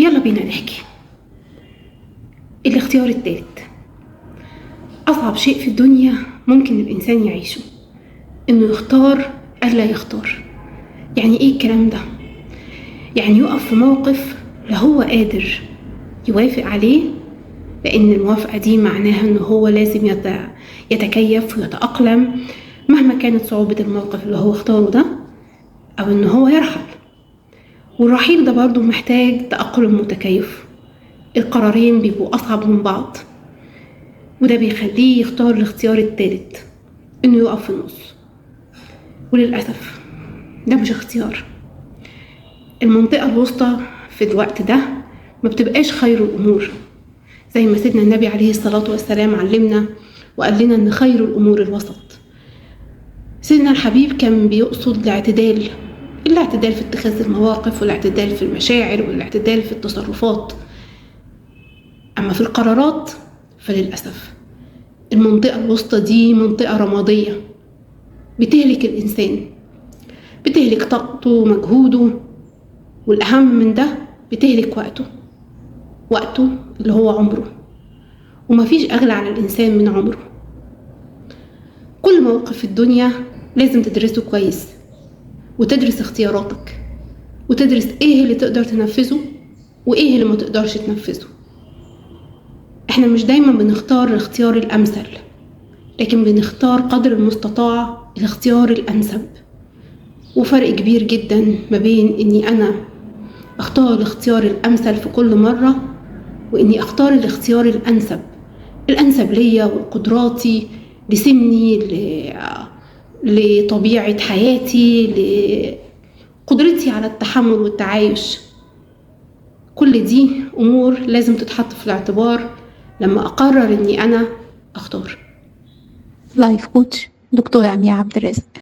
يلا بينا نحكي. الاختيار التالت أصعب شيء في الدنيا ممكن الإنسان يعيشه، إنه يختار ألا يختار. يعني إيه الكلام ده؟ يعني يقف في موقف لا هو قادر يوافق عليه، لأن الموافقة دي معناها إنه هو لازم يتكيف ويتأقلم مهما كانت صعوبة الموقف اللي هو اختاره ده، أو إنه هو يرحل. والرحيل ده برضو محتاج تأقلم وتكيف. القرارين بيبقوا أصعب من بعض، وده بيخليه يختار الاختيار التالت، إنه يقف في النص. وللأسف ده مش اختيار. المنطقة الوسطى في الوقت ده ما بتبقاش خير الأمور، زي ما سيدنا النبي عليه الصلاة والسلام علمنا وقال لنا إن خير الأمور الوسط. سيدنا الحبيب كان بيقصد الاعتدال في اتخاذ المواقف، والاعتدال في المشاعر، والاعتدال في التصرفات. أما في القرارات فللأسف المنطقة الوسطى دي منطقة رمادية بتهلك الإنسان، بتهلك طاقته ومجهوده، والأهم من ده بتهلك وقته اللي هو عمره. ومفيش أغلى على الإنسان من عمره. كل موقف في الدنيا لازم تدرسه كويس، وتدرس اختياراتك، وتدرس ايه اللي تقدر تنفذه وايه اللي ما تقدرش تنفذه. احنا مش دايما بنختار الاختيار الأمثل، لكن بنختار قدر المستطاع الاختيار الأنسب. وفرق كبير جدا ما بين اني انا اختار الاختيار الأمثل في كل مرة، واني اختار الاختيار الأنسب ليا ولقدراتي، لسني، لطبيعة حياتي، لقدرتي على التحمل والتعايش. كل دي أمور لازم تتحط في الاعتبار لما أقرر اني انا اختار. لايف كوتش دكتورة أمية عبد الرازق.